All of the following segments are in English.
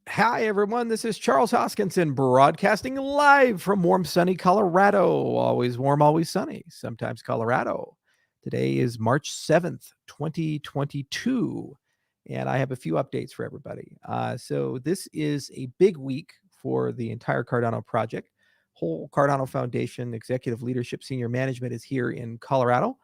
Hi, everyone. This is Charles Hoskinson broadcasting live from warm, sunny Colorado. Always warm, always sunny, sometimes Colorado. Today is March 7th, 2022, and I have a few updates for everybody. So, this is a big week for the entire Cardano project. Whole Cardano Foundation executive leadership, senior management is here in Colorado,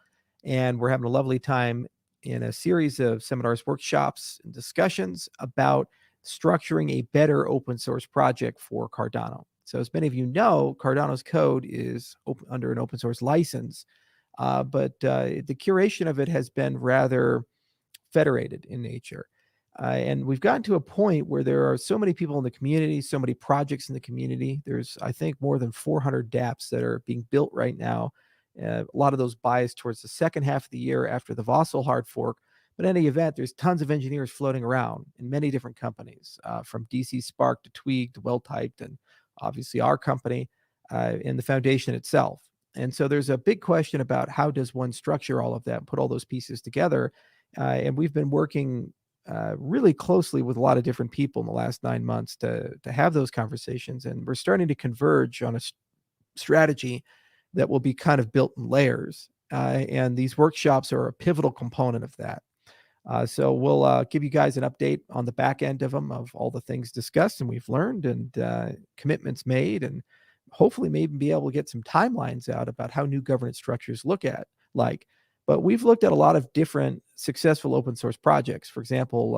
and we're having a lovely time in a series of seminars, workshops, and discussions about structuring a better open source project for Cardano. So, as many of you know, Cardano's code is under an open source license, but the curation of it has been rather federated in nature. And we've gotten to a point where there are so many people in the community, so many projects in the community. There's, I think, more than 400 dApps that are being built right now. A lot of those biased towards the second half of the year after the Vossel hard fork. But in any event, there's tons of engineers floating around in many different companies, from DC Spark to Twig to Well-Typed, and obviously our company and the foundation itself. And so there's a big question about how does one structure all of that, put all those pieces together. And we've been working really closely with a lot of different people in the last 9 months to have those conversations. And we're starting to converge on a strategy that will be kind of built in layers. And these workshops are a pivotal component of that. So we'll give you guys an update on the back end of them, of all the things discussed and we've learned, and commitments made, and hopefully maybe be able to get some timelines out about how new governance structures look at like. But we've looked at a lot of different successful open source projects. For example,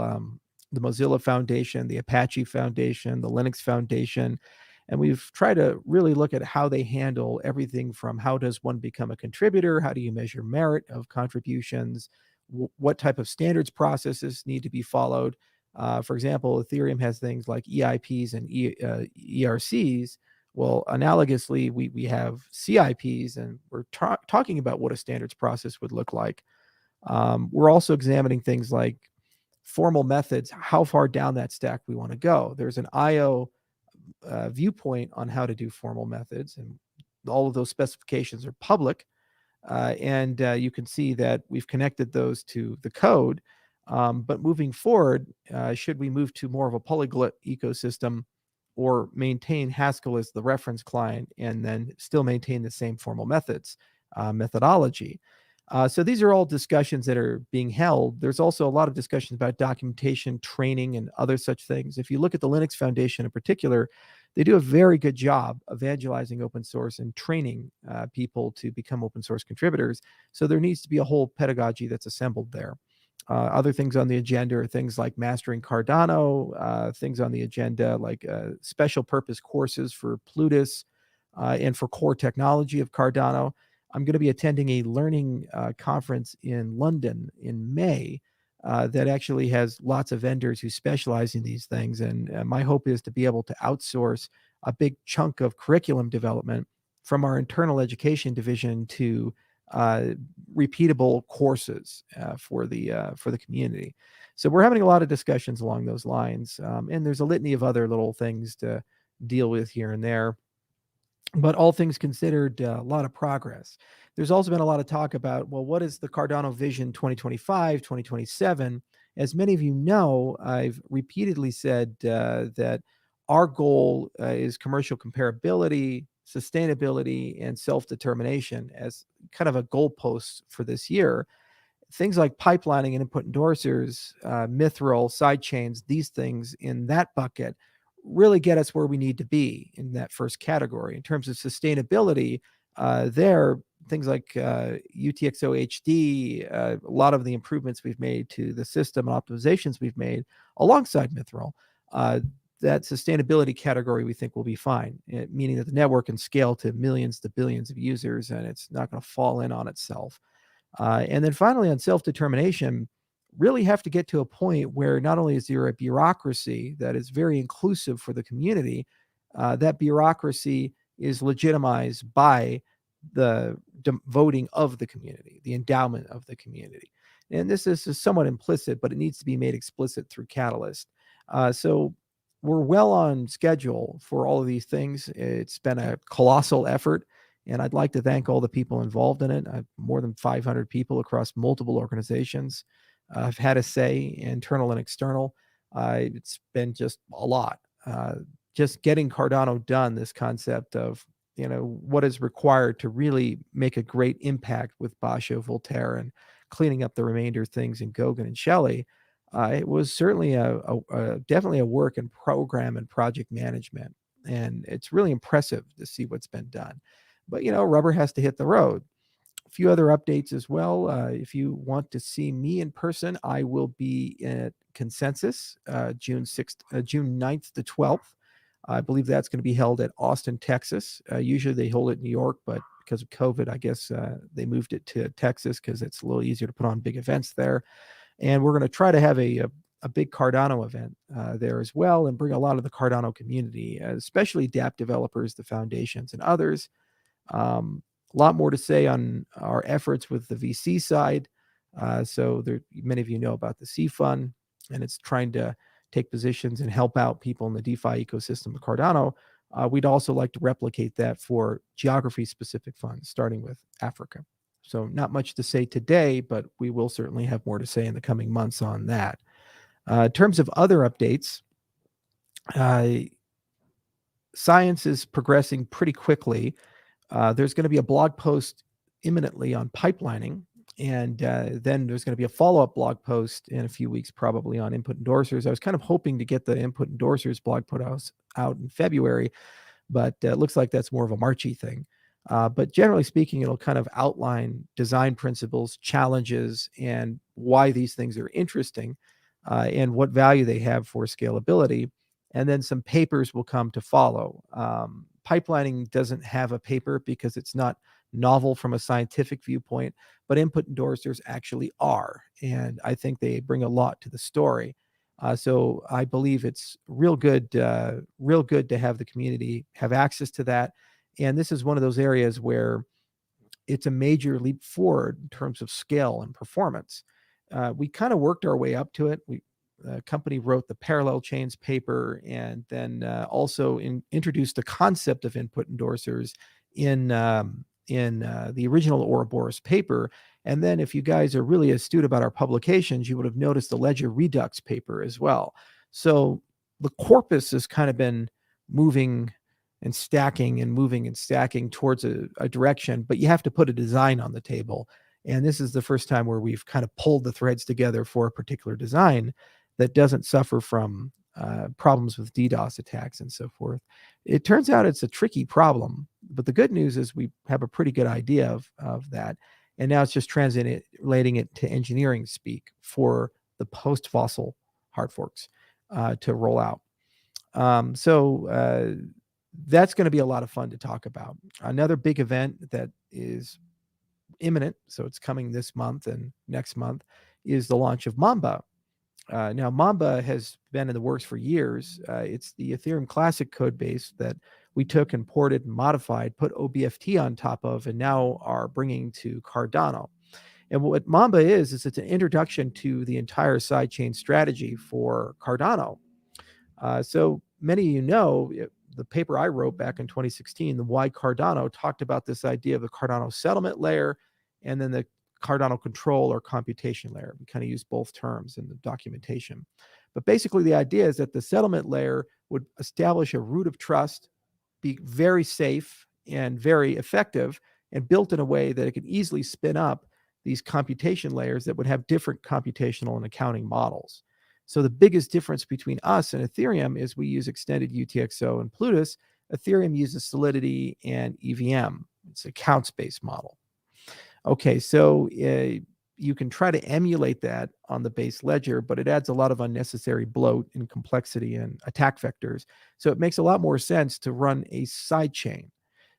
the Mozilla Foundation, the Apache Foundation, the Linux Foundation, and we've tried to really look at how they handle everything from how does one become a contributor, how do you measure merit of contributions, what type of standards processes need to be followed. For example, Ethereum has things like EIPs and ERCs. Well, analogously, we have CIPs, and we're talking about what a standards process would look like. We're also examining things like formal methods, how far down that stack we want to go. There's an IO viewpoint on how to do formal methods, and all of those specifications are public. And you can see that we've connected those to the code. But moving forward, should we move to more of a polyglot ecosystem or maintain Haskell as the reference client and then still maintain the same formal methodology? So these are all discussions that are being held. There's also a lot of discussions about documentation, training, and other such things. If you look at the Linux Foundation in particular, they do a very good job evangelizing open source and training people to become open source contributors. So there needs to be a whole pedagogy that's assembled there. Other things on the agenda are things like mastering Cardano, things on the agenda like special purpose courses for Plutus and for core technology of Cardano. I'm going to be attending a learning conference in London in May that actually has lots of vendors who specialize in these things. And my hope is to be able to outsource a big chunk of curriculum development from our internal education division to repeatable courses for the community. So we're having a lot of discussions along those lines, and there's a litany of other little things to deal with here and there. But all things considered, a lot of progress. There's also been a lot of talk about, well, what is the Cardano Vision 2025, 2027? As many of you know, I've repeatedly said that our goal is commercial comparability, sustainability, and self-determination as kind of a goalpost for this year. Things like pipelining and input endorsers, Mithril, sidechains, these things in that bucket really get us where we need to be in that first category. In terms of sustainability, there, things like UTXO HD, a lot of the improvements we've made to the system and optimizations we've made alongside Mithril, that sustainability category we think will be fine, meaning that the network can scale to millions to billions of users and it's not going to fall in on itself. And then finally, on self-determination, really have to get to a point where not only is there a bureaucracy that is very inclusive for the community, that bureaucracy is legitimized by the voting of the community, the endowment of the community. And this is somewhat implicit, but it needs to be made explicit through Catalyst. So we're well on schedule for all of these things. It's been a colossal effort, and I'd like to thank all the people involved in it. More than 500 people across multiple organizations have had a say, internal and external. It's been just a lot. Just getting Cardano done, this concept of, what is required to really make a great impact with Basho, Voltaire, and cleaning up the remainder things in Gauguin and Shelley. It was certainly definitely a work in program and project management. And it's really impressive to see what's been done. But, rubber has to hit the road. A few other updates as well. If you want to see me in person, I will be at Consensus June 9th to 12th. I believe that's going to be held at Austin, Texas. Usually they hold it in New York, but because of COVID, I guess they moved it to Texas because it's a little easier to put on big events there. And we're going to try to have a big Cardano event there as well, and bring a lot of the Cardano community, especially dApp developers, the foundations, and others. A lot more to say on our efforts with the VC side. So many of you know about the C Fund, and it's trying to take positions and help out people in the DeFi ecosystem of Cardano. We'd also like to replicate that for geography-specific funds, starting with Africa. So not much to say today, but we will certainly have more to say in the coming months on that. In terms of other updates, science is progressing pretty quickly. There's going to be a blog post imminently on pipelining, and then there's going to be a follow-up blog post in a few weeks, probably on input endorsers. I was kind of hoping to get the input endorsers blog put out in February, but it looks like that's more of a Marchy thing. But generally speaking, it'll kind of outline design principles, challenges, and why these things are interesting, and what value they have for scalability. And then some papers will come to follow. Pipelining doesn't have a paper because it's not novel from a scientific viewpoint, but input endorsers actually are. And I think they bring a lot to the story. So I believe it's real good to have the community have access to that. And this is one of those areas where it's a major leap forward in terms of scale and performance. We kind of worked our way up to it. The company wrote the parallel chains paper, and then also introduced the concept of input endorsers in the original Ouroboros paper. And then if you guys are really astute about our publications, you would have noticed the Ledger Redux paper as well. So the corpus has kind of been moving and stacking and moving and stacking towards a direction, but you have to put a design on the table. And this is the first time where we've kind of pulled the threads together for a particular design that doesn't suffer from problems with DDoS attacks and so forth. It turns out it's a tricky problem, but the good news is we have a pretty good idea of that. And now it's just translating it to engineering speak for the post-fossil hard forks to roll out. So that's going to be a lot of fun to talk about. Another big event that is imminent, so it's coming this month and next month, is the launch of Mamba. Now, Mamba has been in the works for years. It's the Ethereum Classic code base that we took and ported and modified, put OBFT on top of, and now are bringing to Cardano. And what Mamba is it's an introduction to the entire sidechain strategy for Cardano. So many of you know, the paper I wrote back in 2016, the Why Cardano, talked about this idea of the Cardano settlement layer and then the Cardano control or computation layer. We kind of use both terms in the documentation. But basically the idea is that the settlement layer would establish a root of trust, be very safe and very effective, and built in a way that it could easily spin up these computation layers that would have different computational and accounting models. So the biggest difference between us and Ethereum is we use extended UTXO and Plutus. Ethereum uses Solidity and EVM. It's an accounts-based model. Okay, so you can try to emulate that on the base ledger, but it adds a lot of unnecessary bloat and complexity and attack vectors. So it makes a lot more sense to run a sidechain.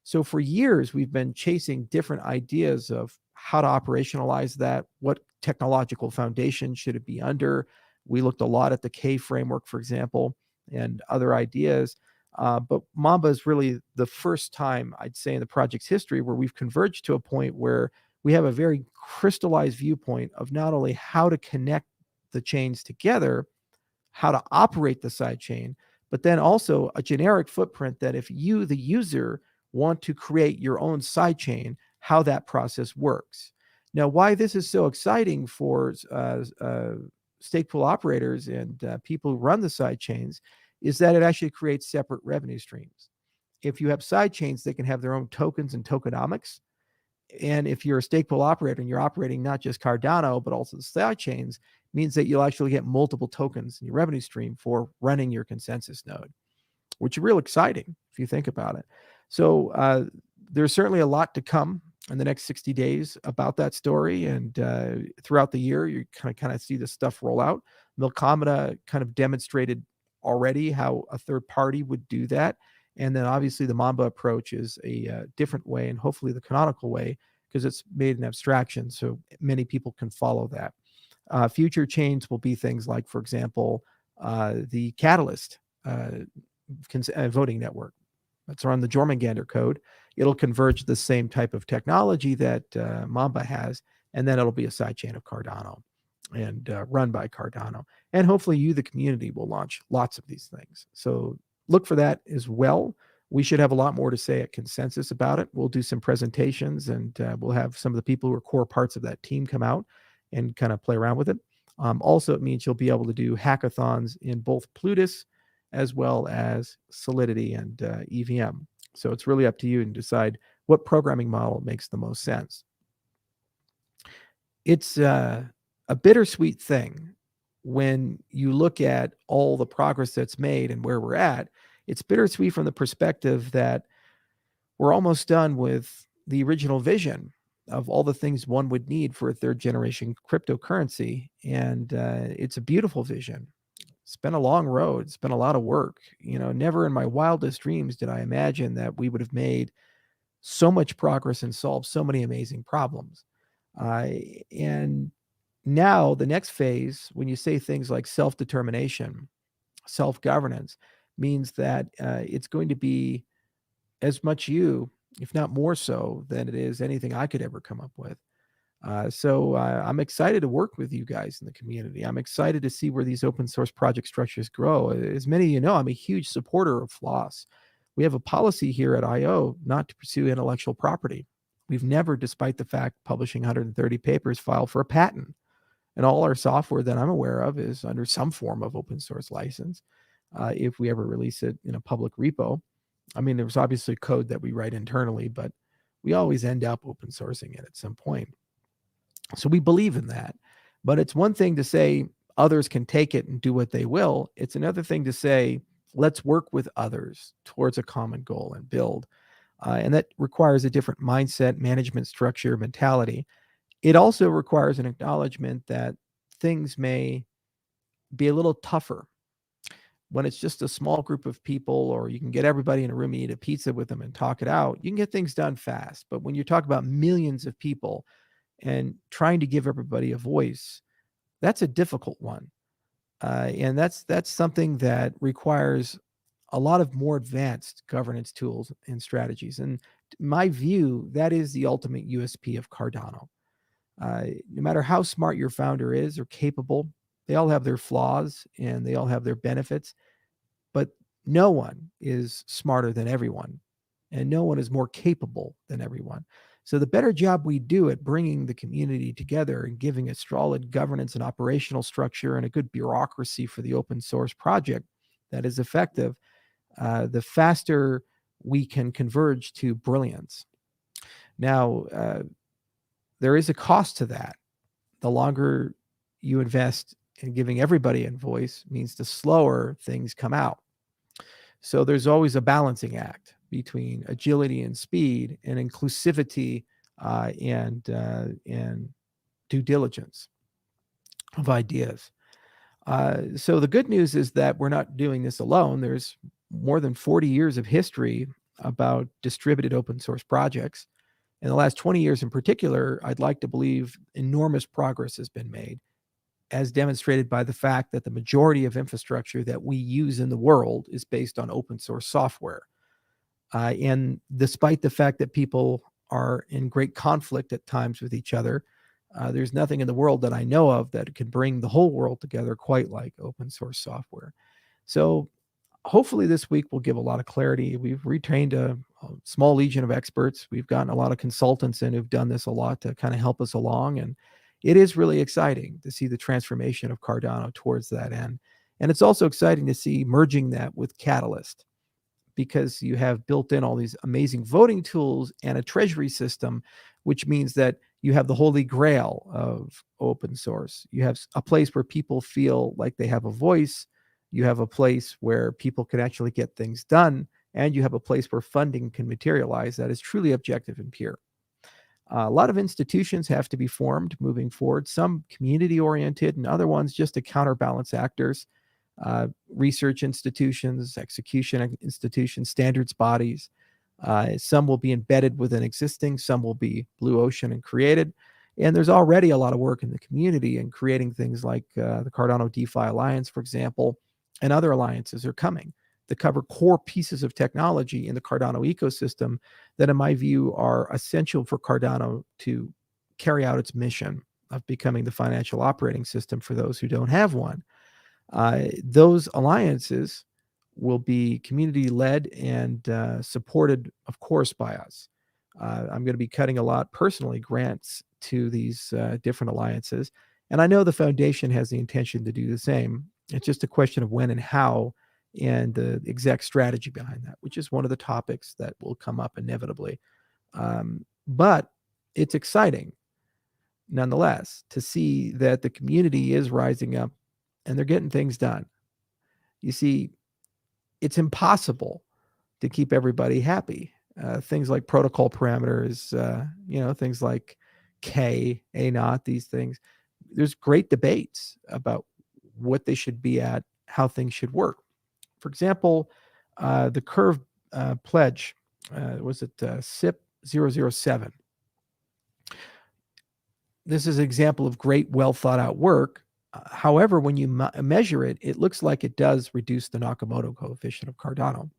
So for years, we've been chasing different ideas of how to operationalize that, what technological foundation should it be under. We looked a lot at the K framework, for example, and other ideas. But Mamba is really the first time, I'd say, in the project's history where we've converged to a point where we have a very crystallized viewpoint of not only how to connect the chains together, how to operate the sidechain, but then also a generic footprint that if you, the user, want to create your own sidechain, how that process works. Now, why this is so exciting for stake pool operators and people who run the side chains is that it actually creates separate revenue streams. If you have side chains, they can have their own tokens and tokenomics. And if you're a stake pool operator and you're operating not just Cardano, but also the side chains, means that you'll actually get multiple tokens in your revenue stream for running your consensus node, which is real exciting if you think about it. So there's certainly a lot to come in the next 60 days about that story. And throughout the year, you kind of see this stuff roll out. Milkomeda kind of demonstrated already how a third party would do that. And then obviously the Mamba approach is a different way, and hopefully the canonical way, because it's made an abstraction so many people can follow that. Future chains will be things like, for example, the Catalyst voting network. That's around the Jormungandr code. It'll converge the same type of technology that Mamba has, and then it'll be a sidechain of Cardano and run by Cardano. And hopefully you, the community, will launch lots of these things. So look for that as well. We should have a lot more to say at Consensus about it. We'll do some presentations, and we'll have some of the people who are core parts of that team come out and kind of play around with it. Also, it means you'll be able to do hackathons in both Plutus as well as Solidity and EVM. So it's really up to you to decide what programming model makes the most sense. It's a bittersweet thing when you look at all the progress that's made and where we're at. It's bittersweet from the perspective that we're almost done with the original vision of all the things one would need for a third generation cryptocurrency. And it's a beautiful vision. It's been a long road. It's been a lot of work. Never in my wildest dreams did I imagine that we would have made so much progress and solved so many amazing problems. And now the next phase, when you say things like self-determination, self-governance, means that it's going to be as much you, if not more so, than it is anything I could ever come up with. So I'm excited to work with you guys in the community. I'm excited to see where these open source project structures grow. As many of you know, I'm a huge supporter of floss. We have a policy here at IO not to pursue intellectual property. We've never, despite the fact publishing 130 papers, filed for a patent. And all our software that I'm aware of is under some form of open source license. If we ever release it in a public repo, I mean, there's obviously code that we write internally, but we always end up open sourcing it at some point. So we believe in that. But it's one thing to say others can take it and do what they will. It's another thing to say, let's work with others towards a common goal and build. And that requires a different mindset, management structure, mentality. It also requires an acknowledgement that things may be a little tougher when it's just a small group of people, or you can get everybody in a room and eat a pizza with them and talk it out. You can get things done fast. But when you talk about millions of people and trying to give everybody a voice, that's a difficult one. And that's something that requires a lot of more advanced governance tools and strategies. And in my view, that is the ultimate USP of Cardano. No matter how smart your founder is or capable, they all have their flaws and they all have their benefits, but no one is smarter than everyone, and no one is more capable than everyone. So the better job we do at bringing the community together and giving a solid governance and operational structure and a good bureaucracy for the open source project that is effective, the faster we can converge to brilliance. Now, there is a cost to that. The longer you invest in giving everybody a voice means the slower things come out. So there's always a balancing act between agility and speed and inclusivity and due diligence of ideas. So the good news is that we're not doing this alone. There's more than 40 years of history about distributed open source projects. In the last 20 years in particular, I'd like to believe enormous progress has been made, as demonstrated by the fact that the majority of infrastructure that we use in the world is based on open source software. And despite the fact that people are in great conflict at times with each other, there's nothing in the world that I know of that can bring the whole world together quite like open source software. So hopefully this week will give a lot of clarity. We've retrained a small legion of experts. We've gotten a lot of consultants in who've done this a lot to kind of help us along. And it is really exciting to see the transformation of Cardano towards that end. And it's also exciting to see merging that with Catalyst, because you have built in all these amazing voting tools and a treasury system, which means that you have the holy grail of open source. You have a place where people feel like they have a voice. You have a place where people can actually get things done. And you have a place where funding can materialize that is truly objective and pure. A lot of institutions have to be formed moving forward, some community oriented and other ones just to counterbalance actors. Research institutions, execution institutions, standards bodies. Some will be embedded within existing, some will be blue ocean and created. And there's already a lot of work in the community in creating things like the Cardano DeFi Alliance, for example, and other alliances are coming that cover core pieces of technology in the Cardano ecosystem that, in my view, are essential for Cardano to carry out its mission of becoming the financial operating system for those who don't have one. Those alliances will be community-led and supported, of course, by us. I'm going to be cutting a lot personally grants to these different alliances, and I know the foundation has the intention to do the same. It's just a question of when and how, and the exact strategy behind that, which is one of the topics that will come up inevitably. But it's exciting, nonetheless, to see that the community is rising up and they're getting things done. You see, it's impossible to keep everybody happy. Things like protocol parameters, things like K, A naught, these things. There's great debates about what they should be at, how things should work. For example, the Curve pledge, was it SIP 007? This is an example of great, well thought out work. However, when you measure it, it looks like it does reduce the Nakamoto coefficient of Cardano.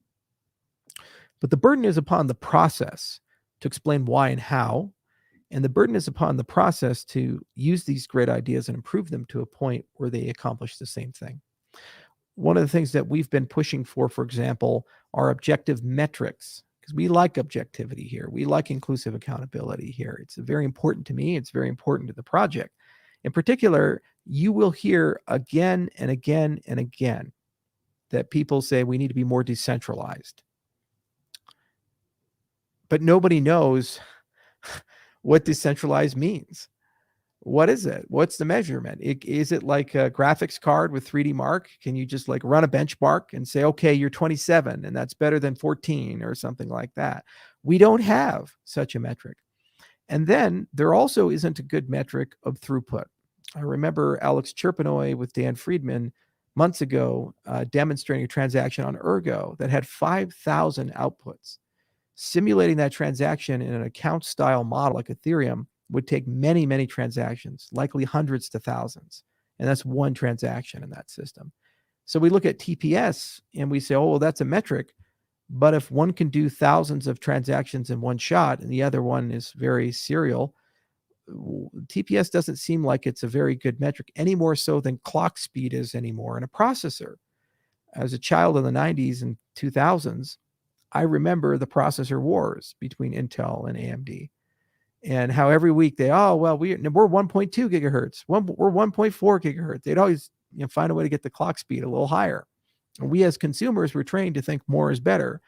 But the burden is upon the process to explain why and how, and the burden is upon the process to use these great ideas and improve them to a point where they accomplish the same thing. One of the things that we've been pushing for example, are objective metrics, because we like objectivity here. We like inclusive accountability here. It's very important to me. It's very important to the project. In particular, you will hear again and again and again that people say we need to be more decentralized. But nobody knows what decentralized means. What is it? What's the measurement? Is it like a graphics card with 3D Mark? Can you just like run a benchmark and say, okay, you're 27 and that's better than 14 or something like that? We don't have such a metric. And then there also isn't a good metric of throughput. I remember Alex Chirpinoy with Dan Friedman months ago demonstrating a transaction on Ergo that had 5,000 outputs. Simulating that transaction in an account style model like Ethereum would take many, many transactions, likely hundreds to thousands. And that's one transaction in that system. So we look at TPS and we say, oh, well, that's a metric. But if one can do thousands of transactions in one shot and the other one is very serial, TPS doesn't seem like it's a very good metric, any more so than clock speed is anymore in a processor. As a child in the 90s and 2000s, I remember the processor wars between Intel and AMD, and how every week we're 1.2 gigahertz, we're 1.4 gigahertz. They'd always find a way to get the clock speed a little higher. And we as consumers were trained to think more is better.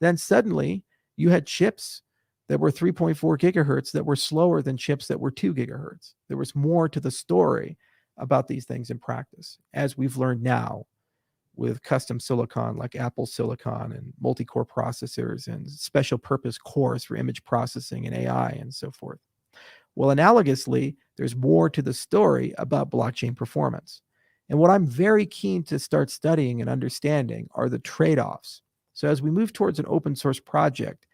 Then suddenly you had chips that were 3.4 gigahertz that were slower than chips that were 2 gigahertz. There was more to the story about these things in practice, as we've learned now with custom silicon like Apple Silicon and multi-core processors and special purpose cores for image processing and AI and so forth. Well, analogously, there's more to the story about blockchain performance. And what I'm very keen to start studying and understanding are the trade-offs. So as we move towards an open source project,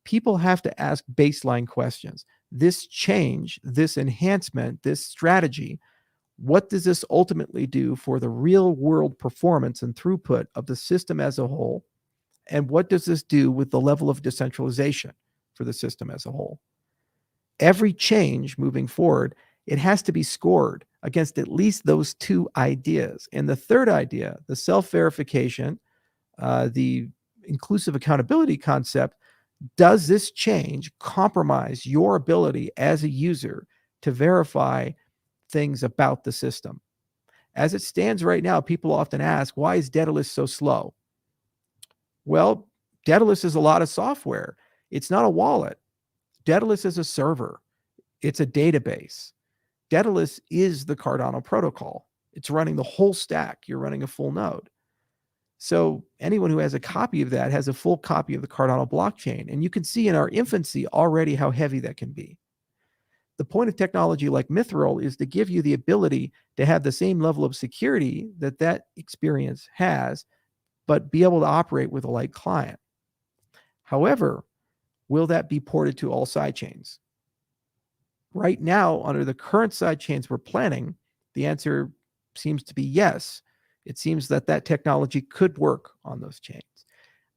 people have to ask baseline questions. This change, this enhancement, this strategy, what does this ultimately do for the real world performance and throughput of the system as a whole? And what does this do with the level of decentralization for the system as a whole? Every change moving forward, it has to be scored against at least those two ideas. And the third idea, the self-verification, the inclusive accountability concept, does this change compromise your ability as a user to verify things about the system. As it stands right now, people often ask, why is Daedalus so slow? Well, Daedalus is a lot of software. It's not a wallet. Daedalus is a server. It's a database. Daedalus is the Cardano protocol. It's running the whole stack. You're running a full node. So anyone who has a copy of that has a full copy of the Cardano blockchain. And you can see in our infancy already how heavy that can be. The point of technology like Mithril is to give you the ability to have the same level of security that that experience has, but be able to operate with a light client. However, will that be ported to all sidechains? Right now, under the current sidechains we're planning, the answer seems to be yes. It seems that that technology could work on those chains.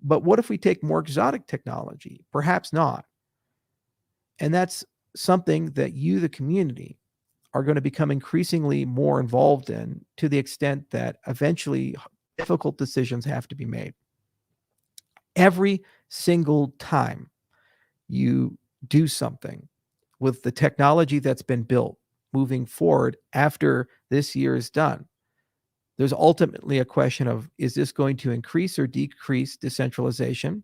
But what if we take more exotic technology? Perhaps not. And that's something that you, the community, are going to become increasingly more involved in, to the extent that eventually difficult decisions have to be made. Every single time you do something with the technology that's been built moving forward after this year is done, there's ultimately a question of, is this going to increase or decrease decentralization?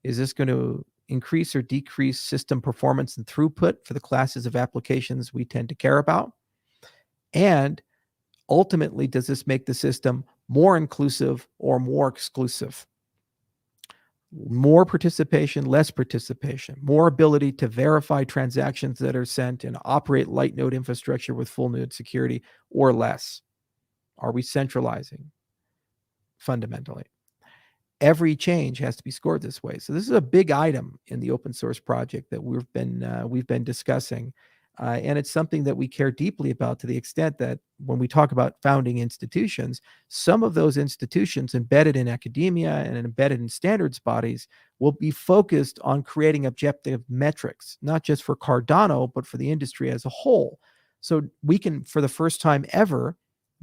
Is this going to increase or decrease system performance and throughput for the classes of applications we tend to care about? And ultimately, does this make the system more inclusive or more exclusive? More participation, less participation, more ability to verify transactions that are sent and operate light node infrastructure with full node security, or less? Are we centralizing fundamentally? Every change has to be scored this way. So this is a big item in the open source project that we've been discussing, and it's something that we care deeply about, to the extent that when we talk about founding institutions, some of those institutions embedded in academia and embedded in standards bodies will be focused on creating objective metrics, not just for Cardano, but for the industry as a whole. So we can, for the first time ever,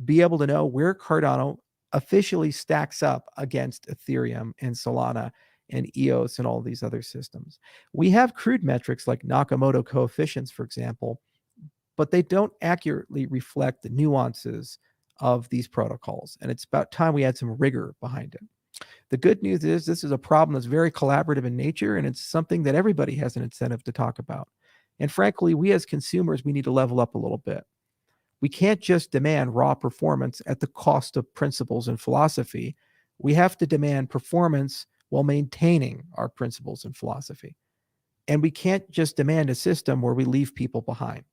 be able to know where Cardano officially stacks up against Ethereum and Solana and EOS and all these other systems. We have crude metrics like Nakamoto coefficients, for example, but they don't accurately reflect the nuances of these protocols. And it's about time we had some rigor behind it. The good news is this is a problem that's very collaborative in nature, and it's something that everybody has an incentive to talk about. And frankly, we as consumers, we need to level up a little bit. We can't just demand raw performance at the cost of principles and philosophy. We have to demand performance while maintaining our principles and philosophy. And we can't just demand a system where we leave people behind.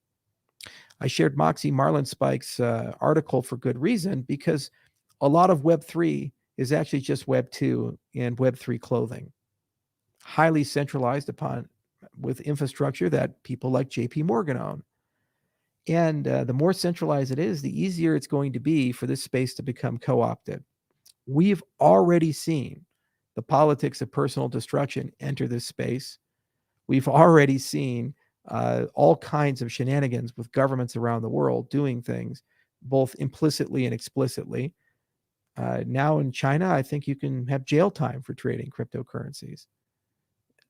I shared Moxie Marlinspike's article for good reason, because a lot of Web3 is actually just Web2 and Web3 clothing, highly centralized upon with infrastructure that people like JP Morgan own. And the more centralized it is, the easier it's going to be for this space to become co-opted. We've already seen the politics of personal destruction enter this space. We've already seen all kinds of shenanigans with governments around the world doing things, both implicitly and explicitly. Now in China, I think you can have jail time for trading cryptocurrencies.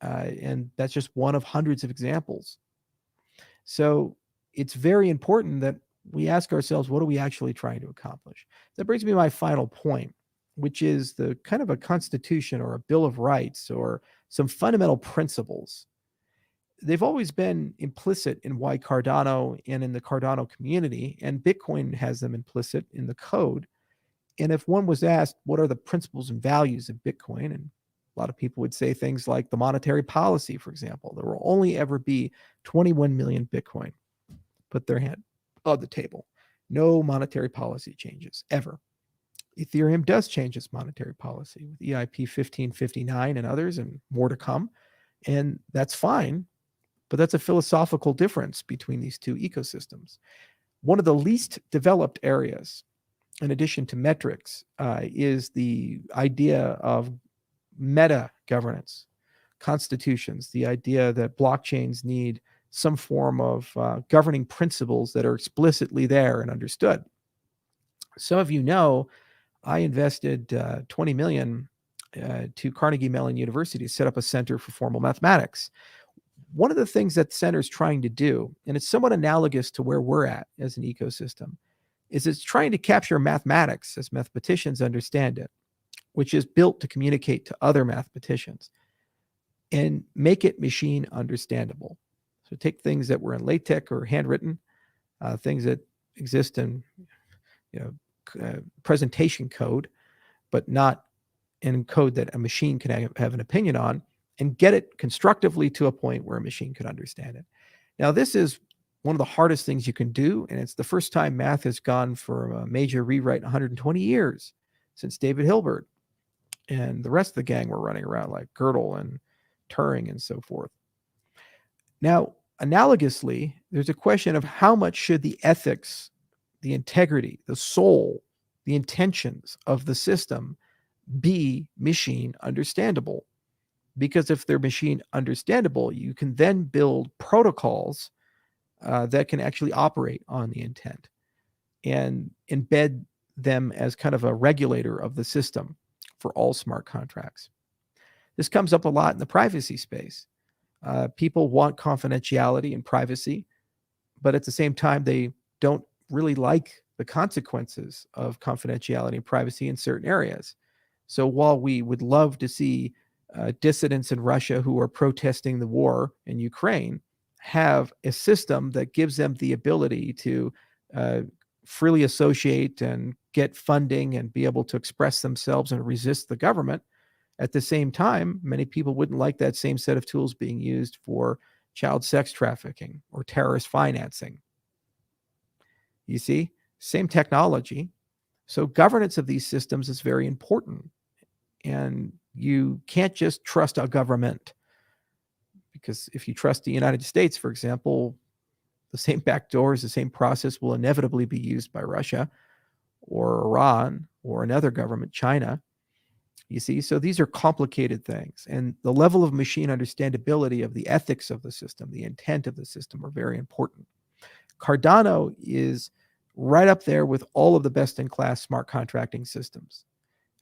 And that's just one of hundreds of examples. So it's very important that we ask ourselves, what are we actually trying to accomplish? That brings me to my final point, which is the kind of a constitution or a Bill of Rights or some fundamental principles. They've always been implicit in why Cardano and in the Cardano community, and Bitcoin has them implicit in the code. And if one was asked, what are the principles and values of Bitcoin? And a lot of people would say things like the monetary policy, for example. There will only ever be 21 million Bitcoin. Put their hand on the table. No monetary policy changes, ever. Ethereum does change its monetary policy with EIP 1559 and others, and more to come. And that's fine, but that's a philosophical difference between these two ecosystems. One of the least developed areas, in addition to metrics, is the idea of meta governance, constitutions, the idea that blockchains need some form of governing principles that are explicitly there and understood. Some of you know I invested $20 million to Carnegie Mellon University to set up a center for formal mathematics. one of the things that the center is trying to do, and it's somewhat analogous to where we're at as an ecosystem, is it's trying to capture mathematics as mathematicians understand it, which is built to communicate to other mathematicians, and make it machine understandable. So take things that were in LaTeX or handwritten, things that exist in presentation code, but not in code that a machine can have an opinion on, and get it constructively to a point where a machine could understand it. Now, this is one of the hardest things you can do, and it's the first time math has gone for a major rewrite in 120 years since David Hilbert and the rest of the gang were running around like Gödel and Turing and so forth. Now, analogously, there's a question of how much should the ethics, the integrity, the soul, the intentions of the system be machine understandable. Because if they're machine understandable, you can then build protocols that can actually operate on the intent and embed them as kind of a regulator of the system for all smart contracts. This comes up a lot in the privacy space. People want confidentiality and privacy, but at the same time, they don't really like the consequences of confidentiality and privacy in certain areas. So while we would love to see dissidents in Russia who are protesting the war in Ukraine have a system that gives them the ability to freely associate and get funding and be able to express themselves and resist the government, at the same time, many people wouldn't like that same set of tools being used for child sex trafficking or terrorist financing. You see, same technology. So governance of these systems is very important. And you can't just trust a government, because if you trust the United States, for example, the same backdoors, the same process will inevitably be used by Russia or Iran or another government, China. You see, so these are complicated things. And the level of machine understandability of the ethics of the system, the intent of the system are very important. Cardano is right up there with all of the best-in-class smart contracting systems.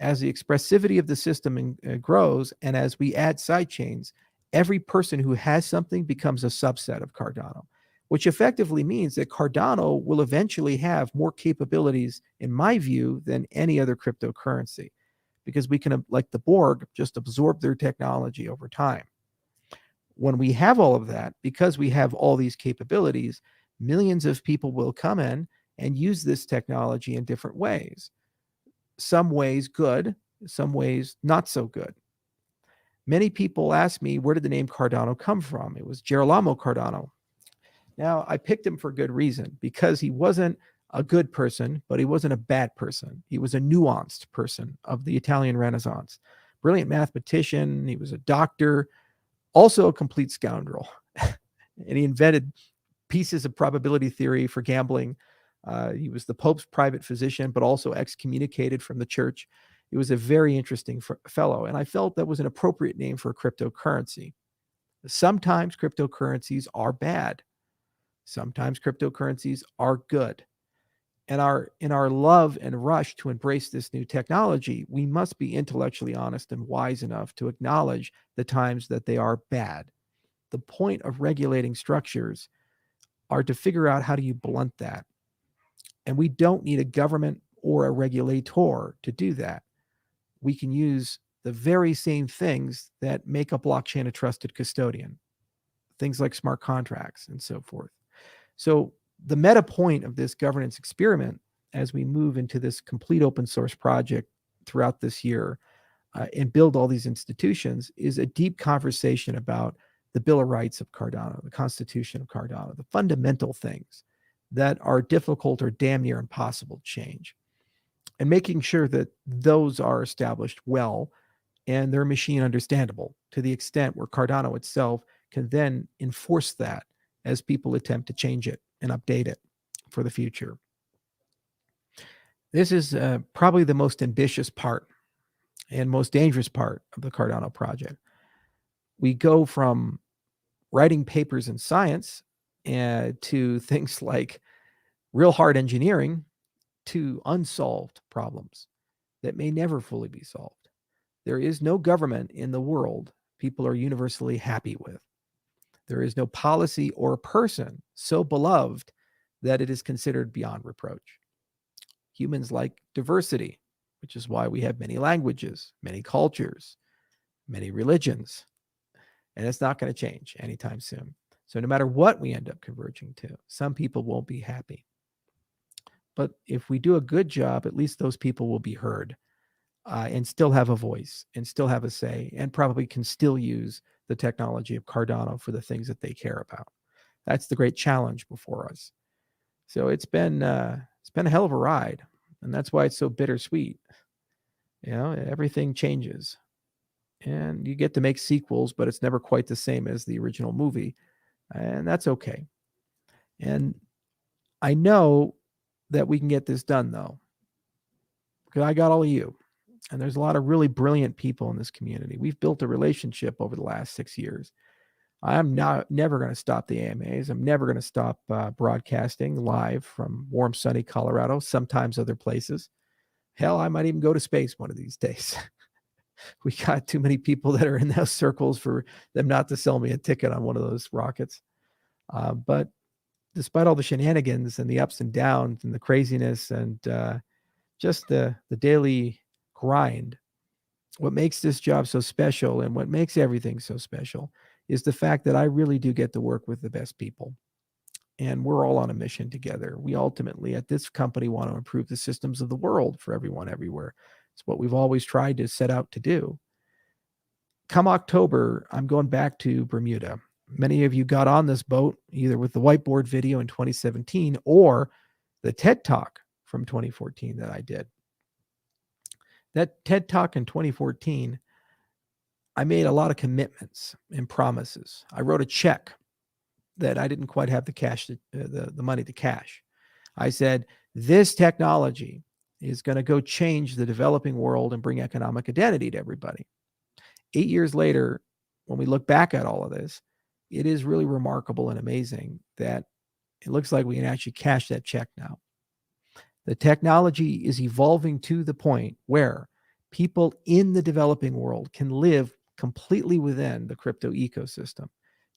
As the expressivity of the system grows, and as we add sidechains, every person who has something becomes a subset of Cardano, which effectively means that Cardano will eventually have more capabilities, in my view, than any other cryptocurrency, because we can, like the Borg, just absorb their technology over time. When we have all of that, because we have all these capabilities, millions of people will come in and use this technology in different ways. Some ways good, some ways not so good. Many people ask me, where did the name Cardano come from? It was Girolamo Cardano. Now, I picked him for good reason, because he wasn't a good person, but he wasn't a bad person. He was a nuanced person of the Italian Renaissance. Brilliant mathematician. He was a doctor, also a complete scoundrel. And he invented pieces of probability theory for gambling. He was the Pope's private physician, but also excommunicated from the church. He was a very interesting fellow, and I felt that was an appropriate name for a cryptocurrency. Sometimes cryptocurrencies are bad. Sometimes cryptocurrencies are good. And in our love and rush to embrace this new technology, we must be intellectually honest and wise enough to acknowledge the times that they are bad. The point of regulating structures are to figure out how do you blunt that. And we don't need a government or a regulator to do that. We can use the very same things that make a blockchain a trusted custodian, things like smart contracts and so forth. So the meta point of this governance experiment, as we move into this complete open source project throughout this year and build all these institutions, is a deep conversation about the Bill of Rights of Cardano, the Constitution of Cardano, the fundamental things that are difficult or damn near impossible to change, and making sure that those are established well and they're machine understandable to the extent where Cardano itself can then enforce that as people attempt to change it and update it for the future. This is probably the most ambitious part and most dangerous part of the Cardano project. We go from writing papers in science to things like real hard engineering to unsolved problems that may never fully be solved. There is no government in the world people are universally happy with. There is no policy or person so beloved that it is considered beyond reproach. Humans like diversity, which is why we have many languages, many cultures, many religions, and it's not going to change anytime soon. So no matter what we end up converging to, some people won't be happy. But if we do a good job, at least those people will be heard and still have a voice and still have a say, and probably can still use the technology of Cardano for the things that they care about. That's the great challenge before us. So it's been a hell of a ride, and that's why it's so bittersweet. Everything changes, and you get to make sequels, but it's never quite the same as the original movie, and that's okay. And I know that we can get this done, though, because I got all of you, and there's a lot of really brilliant people in this community. We've built a relationship over the last 6 years. I'm never going to stop the AMAs. I'm never going to stop broadcasting live from warm, sunny Colorado, sometimes other places. Hell, I might even go to space one of these days. We got too many people that are in those circles for them not to sell me a ticket on one of those rockets. But despite all the shenanigans and the ups and downs and the craziness and just the daily grind, what makes this job so special and what makes everything so special is the fact that I really do get to work with the best people. And we're all on a mission together. We ultimately, at this company, want to improve the systems of the world for everyone everywhere. It's what we've always tried to set out to do. Come October, I'm going back to Bermuda. Many of you got on this boat either with the whiteboard video in 2017 or the TED Talk from 2014 that I did. That TED Talk in 2014, I made a lot of commitments and promises. I wrote a check that I didn't quite have the cash, the money to cash. I said, this technology is going to go change the developing world and bring economic identity to everybody. 8 years later, when we look back at all of this, it is really remarkable and amazing that it looks like we can actually cash that check now. The technology is evolving to the point where people in the developing world can live completely within the crypto ecosystem.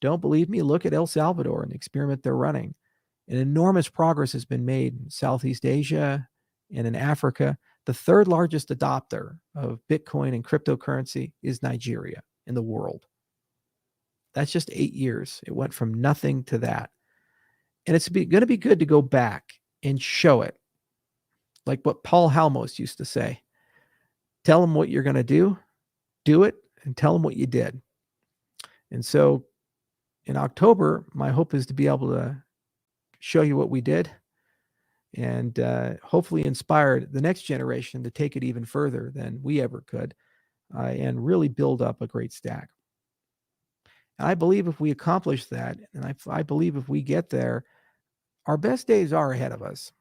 Don't believe me? Look at El Salvador and the experiment they're running. An enormous progress has been made in Southeast Asia and in Africa. The third largest adopter of Bitcoin and cryptocurrency is Nigeria in the world. That's just 8 years. It went from nothing to that. And it's going to be good to go back and show it. Like what Paul Halmos used to say, tell them what you're going to do it, and tell them what you did. And so in October, my hope is to be able to show you what we did and hopefully inspire the next generation to take it even further than we ever could and really build up a great stack. And I believe if we accomplish that, and I believe if we get there, our best days are ahead of us.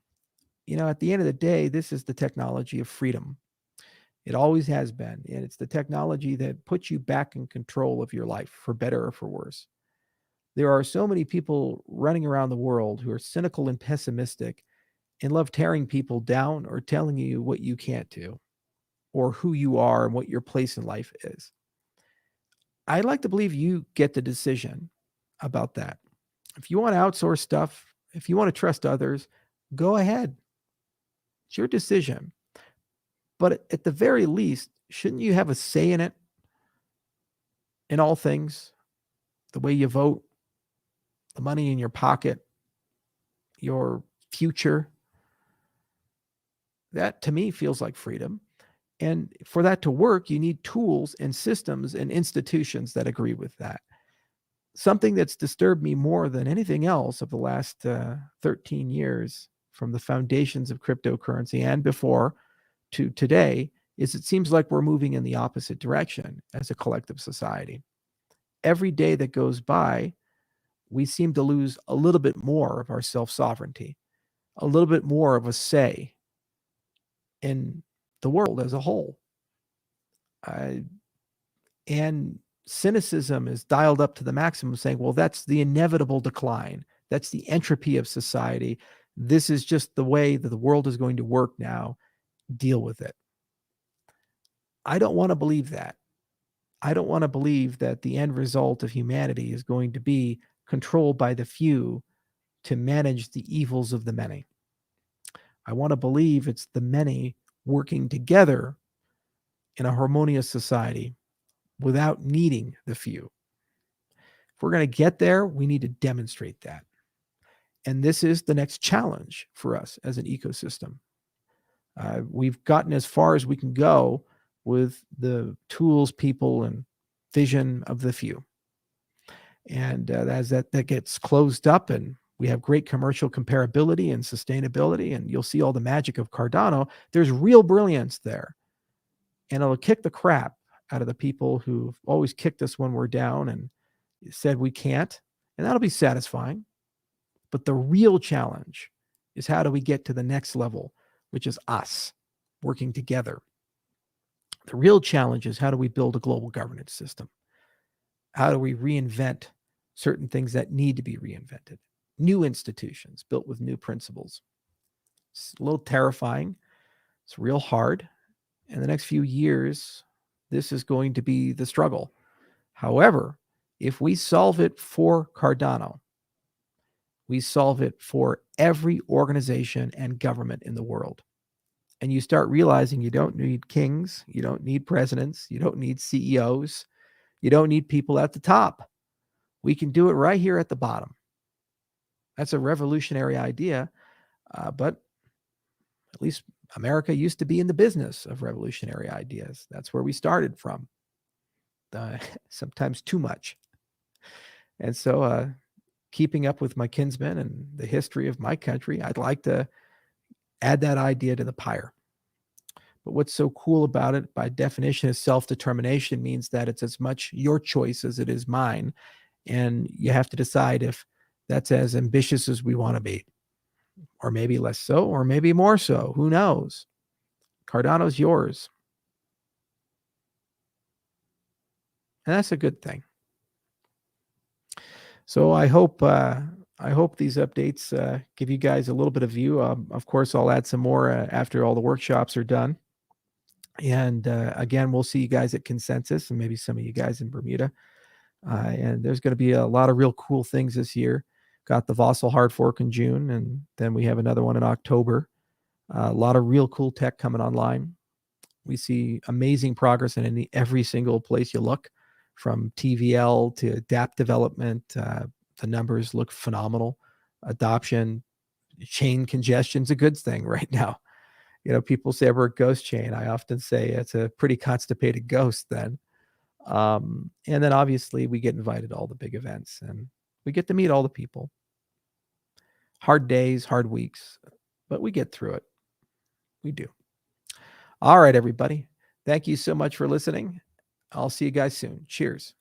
At the end of the day, this is the technology of freedom. It always has been. And it's the technology that puts you back in control of your life, for better or for worse. There are so many people running around the world who are cynical and pessimistic and love tearing people down or telling you what you can't do or who you are and what your place in life is. I'd like to believe you get the decision about that. If you want to outsource stuff, if you want to trust others, go ahead. It's your decision. But at the very least, shouldn't you have a say in it? In all things, the way you vote, the money in your pocket, your future. That to me feels like freedom. And for that to work, you need tools and systems and institutions that agree with that. Something that's disturbed me more than anything else of the last 13 years, from the foundations of cryptocurrency and before to today, is it seems like we're moving in the opposite direction as a collective society. Every day that goes by, we seem to lose a little bit more of our self-sovereignty, a little bit more of a say in the world as a whole. And cynicism is dialed up to the maximum, saying, well, that's the inevitable decline. That's the entropy of society. This is just the way that the world is going to work now. Deal with it. I don't want to believe that. I don't want to believe that the end result of humanity is going to be controlled by the few to manage the evils of the many. I want to believe it's the many working together in a harmonious society without needing the few. If we're going to get there, we need to demonstrate that. And this is the next challenge for us as an ecosystem. We've gotten as far as we can go with the tools, people, and vision of the few. And as that gets closed up and we have great commercial comparability and sustainability, and you'll see all the magic of Cardano, there's real brilliance there. And it'll kick the crap out of the people who've always kicked us when we're down and said we can't. And that'll be satisfying. But the real challenge is, how do we get to the next level, which is us working together? The real challenge is, how do we build a global governance system? How do we reinvent certain things that need to be reinvented? New institutions built with new principles. It's a little terrifying. It's real hard. In the next few years, this is going to be the struggle. However, if we solve it for Cardano, we solve it for every organization and government in the world. And you start realizing you don't need kings, you don't need presidents, you don't need CEOs, you don't need people at the top. We can do it right here at the bottom. That's a revolutionary idea, but at least America used to be in the business of revolutionary ideas. That's where we started from, sometimes too much. And so keeping up with my kinsmen and the history of my country, I'd like to add that idea to the pyre. But what's so cool about it, by definition, is self-determination means that it's as much your choice as it is mine. And you have to decide if that's as ambitious as we want to be, or maybe less so, or maybe more so. Who knows? Cardano's yours. And that's a good thing. So I hope these updates give you guys a little bit of view. Of course, I'll add some more after all the workshops are done. And again, we'll see you guys at Consensus, and maybe some of you guys in Bermuda. And there's going to be a lot of real cool things this year. Got the Vossel hard fork in June, and then we have another one in October. A lot of real cool tech coming online. We see amazing progress in every single place you look, from TVL to DApp development. The numbers look phenomenal. Adoption, chain congestion's a good thing right now. You know, people say we're a ghost chain. I often say it's a pretty constipated ghost then. And then obviously we get invited to all the big events, and we get to meet all the people. Hard days, hard weeks, but we get through it. We do. All right, everybody. Thank you so much for listening. I'll see you guys soon. Cheers.